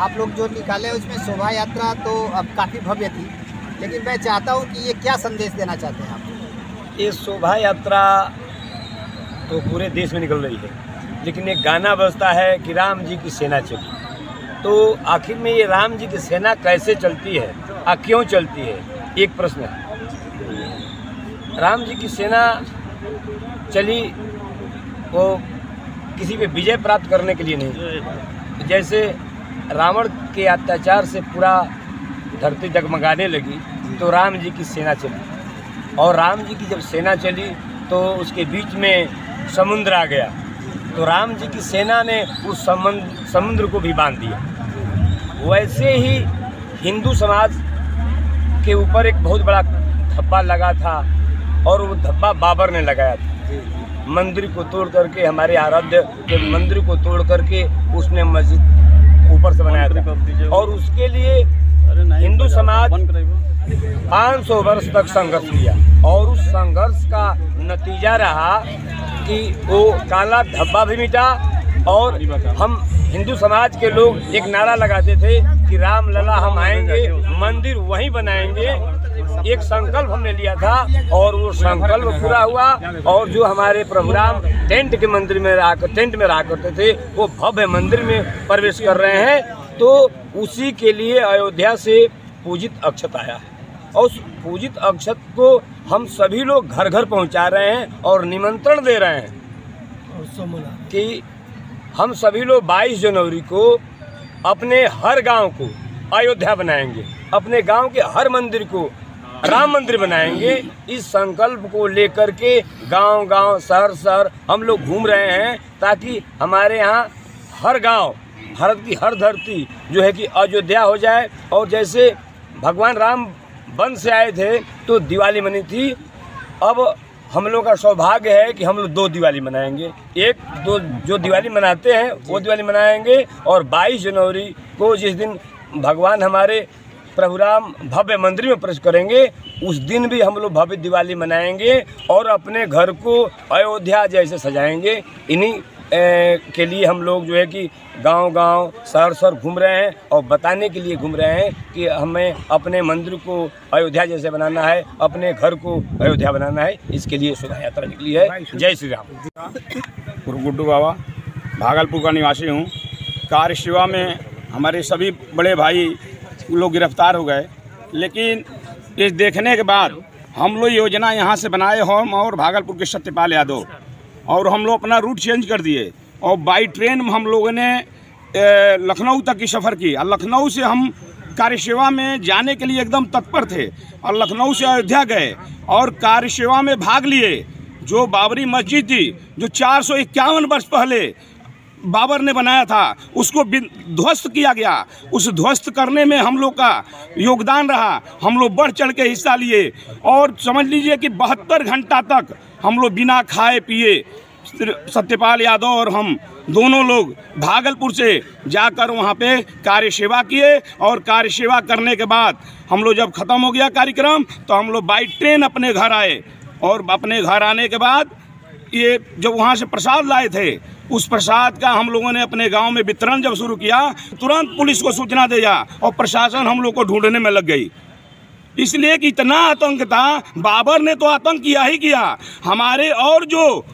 आप लोग जो निकाले उसमें शोभा यात्रा तो अब काफ़ी भव्य थी, लेकिन मैं चाहता हूँ कि ये क्या संदेश देना चाहते हैं आप? ये शोभा यात्रा तो पूरे देश में निकल रही है, लेकिन एक गाना बजता है कि राम जी की सेना चली। तो आखिर में ये राम जी की सेना कैसे चलती है और क्यों चलती है, एक प्रश्न है। राम जी की सेना चली वो किसी पे विजय प्राप्त करने के लिए नहीं। जैसे रावण के अत्याचार से पूरा धरती जगमगाने लगी तो राम जी की सेना चली, और राम जी की जब सेना चली तो उसके बीच में समुद्र आ गया, तो राम जी की सेना ने उस समुद्र को भी बांध दिया। वैसे ही हिंदू समाज के ऊपर एक बहुत बड़ा धब्बा लगा था, और वो धब्बा बाबर ने लगाया था। मंदिर को तोड़ करके, हमारे आराध्य के मंदिर को तोड़ करके उसने मस्जिद ऊपर से बनाया था, और उसके लिए हिंदू समाज 500 वर्ष तक संघर्ष किया, और उस संघर्ष का नतीजा रहा कि वो काला धब्बा भी मिटा। और हम हिंदू समाज के लोग एक नारा लगाते थे कि राम लला हम आएंगे, मंदिर वहीं बनाएंगे। एक संकल्प हमने लिया था और वो संकल्प पूरा हुआ। और जो हमारे प्रभु राम टेंट के मंदिर में टेंट में रहा करते थे, वो भव्य मंदिर में प्रवेश कर रहे हैं। तो उसी के लिए अयोध्या से पूजित अक्षत आया है, और उस पूजित अक्षत को हम सभी लोग घर घर पहुंचा रहे हैं और निमंत्रण दे रहे हैं कि हम सभी लोग 22 जनवरी को अपने हर गांव को अयोध्या बनाएंगे, अपने गांव के हर मंदिर को राम मंदिर बनाएंगे। इस संकल्प को लेकर के गांव गांव शहर शहर हम लोग घूम रहे हैं, ताकि हमारे यहाँ हर गांव, भारत की हर धरती जो है कि अयोध्या हो जाए। और जैसे भगवान राम वन से आए थे तो दिवाली मनी थी, अब हम लोग का सौभाग्य है कि हम लोग 2 दिवाली मनाएंगे। एक दो जो दिवाली मनाते हैं वो दिवाली मनाएंगे, और 22 जनवरी को जिस दिन भगवान हमारे प्रभु राम भव्य मंदिर में प्रवेश करेंगे, उस दिन भी हम लोग भव्य दिवाली मनाएंगे और अपने घर को अयोध्या जैसे सजाएंगे। इन्हीं के लिए हम लोग जो है कि गांव गांव शहर शहर घूम रहे हैं और बताने के लिए घूम रहे हैं कि हमें अपने मंदिर को अयोध्या जैसे बनाना है, अपने घर को अयोध्या बनाना है। इसके लिए शोभा यात्रा निकली है। जय श्री राम। गुड्डू बाबा भागलपुर का निवासी हूँ। कार्य सेवा में हमारे सभी बड़े भाई लोग गिरफ्तार हो गए, लेकिन इस देखने के बाद हम लोग योजना यहाँ से बनाए हम और भागलपुर के सत्यपाल यादव, और हम लोग अपना रूट चेंज कर दिए और बाई ट्रेन हम लोगों ने लखनऊ तक की सफ़र की। और लखनऊ से हम कार्य सेवा में जाने के लिए एकदम तत्पर थे, और लखनऊ से अयोध्या गए और कार्य सेवा में भाग लिए। जो बाबरी मस्जिद थी, जो 451 वर्ष पहले बाबर ने बनाया था, उसको ध्वस्त किया गया। उस ध्वस्त करने में हम लोग का योगदान रहा, हम लोग बढ़ चढ़ के हिस्सा लिए। और समझ लीजिए कि 72 घंटा तक हम लोग बिना खाए पिए, सत्यपाल यादव और हम दोनों लोग भागलपुर से जाकर वहाँ पे कार्य सेवा किए। और कार्य सेवा करने के बाद हम लोग जब ख़त्म हो गया कार्यक्रम, तो हम लोग बाई ट्रेन अपने घर आए। और अपने घर आने के बाद ये जब वहाँ से प्रसाद लाए थे, उस प्रसाद का हम लोगों ने अपने गांव में वितरण जब शुरू किया, तुरंत पुलिस को सूचना दिया और प्रशासन हम लोग को ढूंढने में लग गई। इसलिए कि इतना आतंक था, बाबर ने तो आतंक किया ही किया। हमारे और जो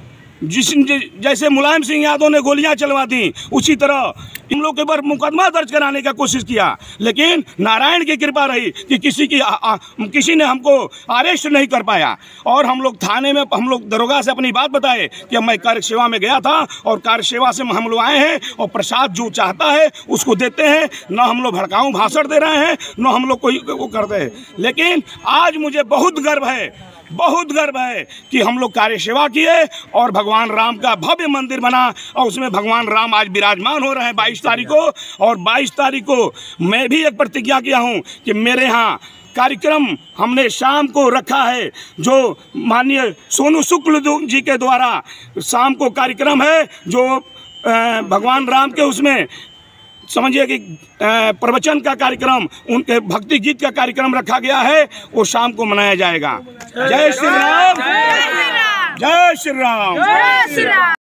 जैसे मुलायम सिंह यादव ने गोलियां चलवा दी, उसी तरह इन लोग के ऊपर मुकदमा दर्ज कराने का कोशिश किया, लेकिन नारायण की कृपा रही कि किसी ने हमको अरेस्ट नहीं कर पाया। और हम लोग थाने में हम लोग दरोगा से अपनी बात बताए कि मैं कार्य सेवा में गया था और कार्य सेवा से हम लोग आए हैं, और प्रसाद जो चाहता है उसको देते हैं, न हम लोग भड़काऊ भाषण दे रहे हैं, न हम लोग कोई वो करते हैं। लेकिन आज मुझे बहुत गर्व है कि हम लोग कार्य सेवा किए और भगवान राम का भव्य मंदिर बना, और उसमें भगवान राम आज विराजमान हो रहे हैं 22 तारीख को। और 22 तारीख को मैं भी एक प्रतिज्ञा किया हूं कि मेरे यहाँ कार्यक्रम हमने शाम को रखा है, जो माननीय सोनू शुक्ल जी के द्वारा शाम को कार्यक्रम है, जो भगवान राम के उसमें समझिए कि प्रवचन का कार्यक्रम, उनके भक्ति गीत का कार्यक्रम रखा गया है, वो शाम को मनाया जाएगा। जय श्री राम, जय श्री राम, जय श्री राम।